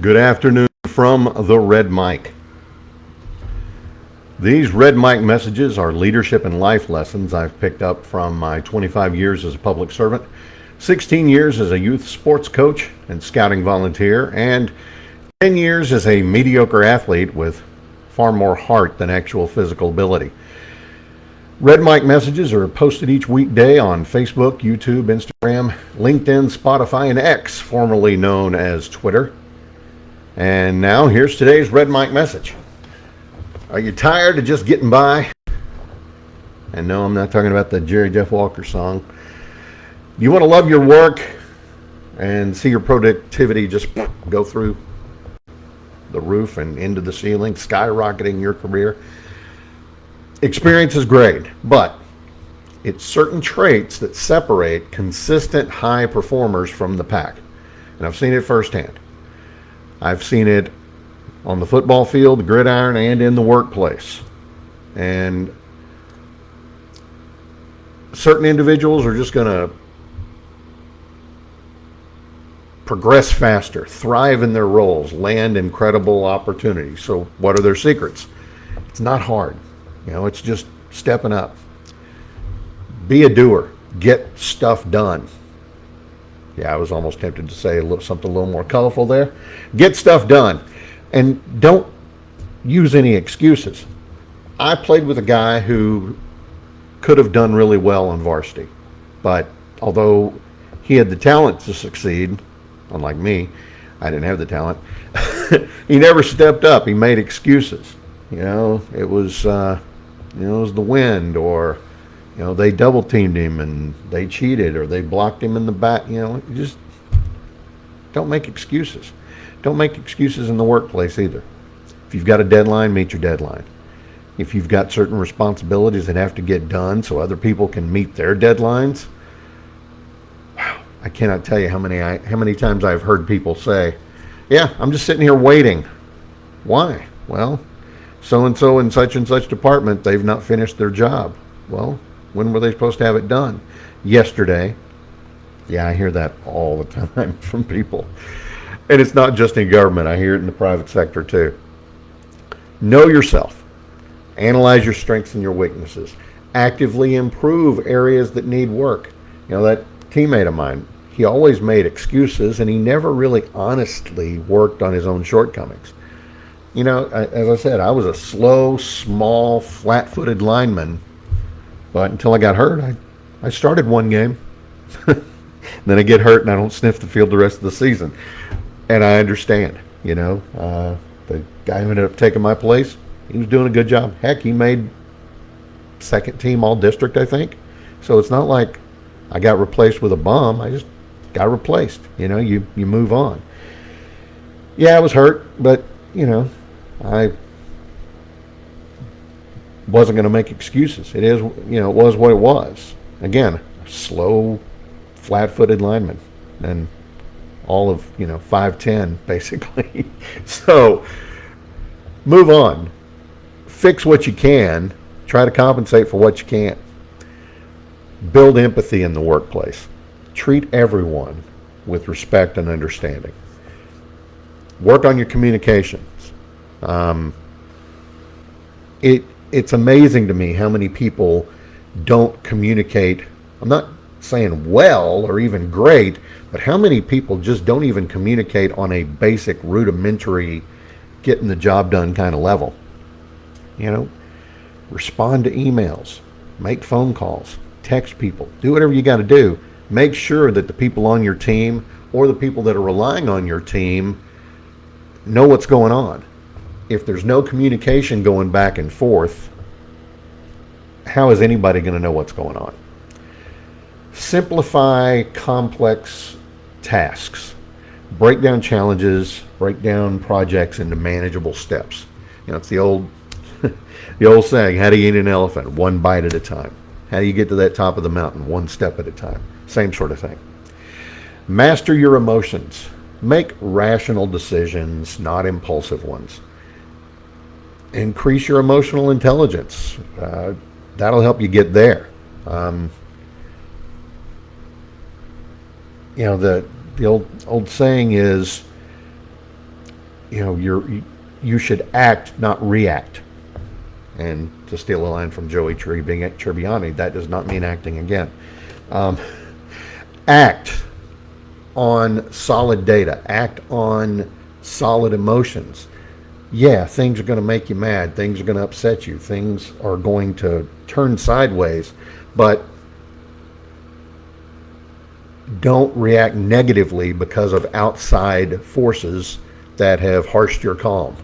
Good afternoon from the Red Mic. These Red Mic messages are leadership and life lessons I've picked up from my 25 years as a public servant, 16 years as a youth sports coach and scouting volunteer, and 10 years as a mediocre athlete with far more heart than actual physical ability. Red Mic messages are posted each weekday on Facebook, YouTube, Instagram, LinkedIn, Spotify, and X, formerly known as Twitter. And now here's today's Red Mic message. Are you tired of just getting by? And no, I'm not talking about the Jerry Jeff Walker song. You want to love your work and see your productivity just go through the roof and into the ceiling, skyrocketing your career? Experience is great, but it's certain traits that separate consistent high performers from the pack. And I've seen it firsthand. I've seen it on the football field, the gridiron, and in the workplace. And certain individuals are just going to progress faster, thrive in their roles, land incredible opportunities. So what are their secrets? It's not hard. It's just stepping up. Be a doer. Get stuff done. Yeah, I was almost tempted to say something a little more colorful there. Get stuff done. And don't use any excuses. I played with a guy who could have done really well on varsity. But although he had the talent to succeed, unlike me, I didn't have the talent, he never stepped up. He made excuses. It was the wind, or they double teamed him and they cheated, or they blocked him in the back. Just don't make excuses. Don't make excuses in the workplace either. If you've got a deadline, meet your deadline. If you've got certain responsibilities that have to get done so other people can meet their deadlines, wow, I cannot tell you how many times I've heard people say, "Yeah, I'm just sitting here waiting." Why? Well, so-and-so in such and such department, they've not finished their job. Well, when were they supposed to have it done? Yesterday. Yeah, I hear that all the time from people. And it's not just in government. I hear it in the private sector too. Know yourself. Analyze your strengths and your weaknesses. Actively improve areas that need work. That teammate of mine, he always made excuses and he never really honestly worked on his own shortcomings. As I said, I was a slow, small, flat-footed lineman. But until I got hurt, I started one game. Then I get hurt and I don't sniff the field the rest of the season. And I understand, the guy who ended up taking my place, he was doing a good job. Heck, he made second team all district, I think. So it's not like I got replaced with a bum. I just got replaced. You move on. Yeah, I was hurt, but, I wasn't going to make excuses. It was what it was. Again, slow, flat-footed lineman. And all of 5'10" basically. So move on, fix what you can, try to compensate for what you can't. Build empathy in the workplace. Treat everyone with respect and understanding. Work on your communications. It's amazing to me how many people don't communicate. I'm not saying well or even great, but how many people just don't even communicate on a basic, rudimentary, getting the job done kind of level. Respond to emails, make phone calls, text people, do whatever you got to do. Make sure that the people on your team or the people that are relying on your team know what's going on. If there's no communication going back and forth, how is anybody going to know what's going on? Simplify complex tasks. Break down challenges, break down projects into manageable steps. It's the old saying, how do you eat an elephant? One bite at a time. How do you get to that top of the mountain? One step at a time. Same sort of thing. Master your emotions. Make rational decisions, not impulsive ones. Increase your emotional intelligence. That'll help you get there. The old saying is, you should act, not react. And to steal a line from Joey Tribbiani, that does not mean acting again. Act on solid data. Act on solid emotions. Yeah, things are going to make you mad. Things are going to upset you. Things are going to turn sideways. But don't react negatively because of outside forces that have harshed your calm.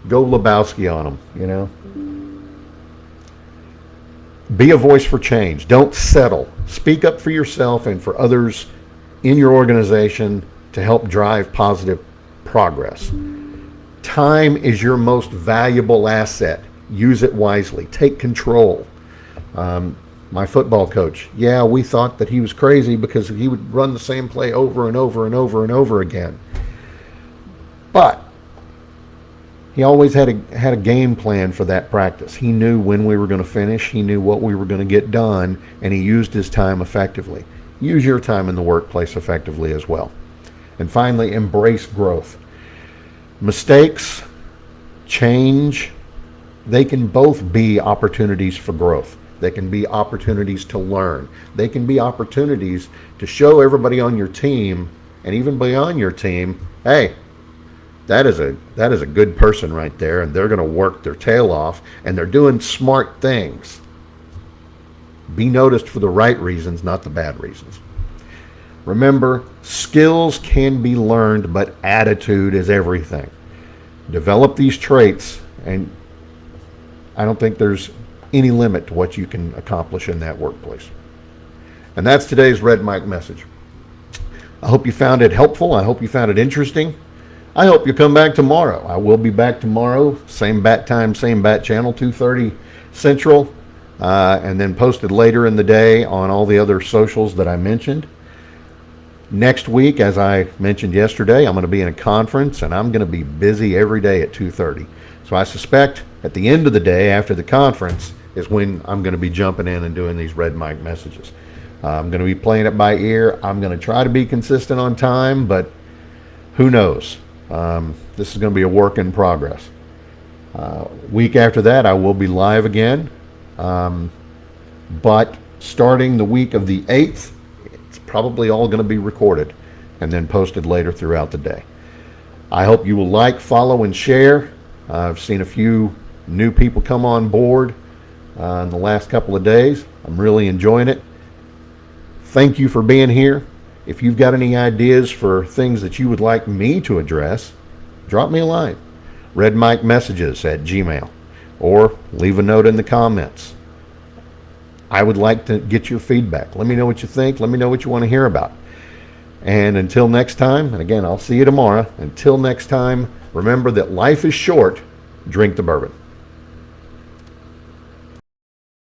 Go Lebowski on them. Be a voice for change. Don't settle. Speak up for yourself and for others in your organization to help drive positive progress. Time is your most valuable asset. Use it wisely. Take control. My football coach, we thought that he was crazy because he would run the same play over and over and over and over again. But he always had a game plan for that practice. He knew when we were going to finish. He knew what we were going to get done, and he used his time effectively. Use your time in the workplace effectively as well. And finally, embrace growth. Mistakes, change, they can both be opportunities for growth. They can be opportunities to learn. They can be opportunities to show everybody on your team and even beyond your team, hey, that is a good person right there, and they're going to work their tail off, and they're doing smart things. Be noticed for the right reasons, not the bad reasons. Remember, skills can be learned, but attitude is everything. Develop these traits, and I don't think there's any limit to what you can accomplish in that workplace. And that's today's Red Mike message. I hope you found it helpful. I hope you found it interesting. I hope you come back tomorrow. I will be back tomorrow, same bat time, same bat channel, 2:30 Central, and then posted later in the day on all the other socials that I mentioned. Next week, as I mentioned yesterday, I'm going to be in a conference, and I'm going to be busy every day at 2:30. So I suspect at the end of the day, after the conference, is when I'm going to be jumping in and doing these Red Mike messages. I'm going to be playing it by ear. I'm going to try to be consistent on time, but who knows? This is going to be a work in progress. Week after that, I will be live again. But starting the week of the 8th, it's probably all going to be recorded and then posted later throughout the day. I hope you will like, follow, and share. I've seen a few new people come on board in the last couple of days. I'm really enjoying it. Thank you for being here. If you've got any ideas for things that you would like me to address, drop me a line. redmikemessages@gmail.com, or leave a note in the comments. I would like to get your feedback. Let me know what you think. Let me know what you want to hear about. And until next time, and again, I'll see you tomorrow. Until next time, remember that life is short. Drink the bourbon.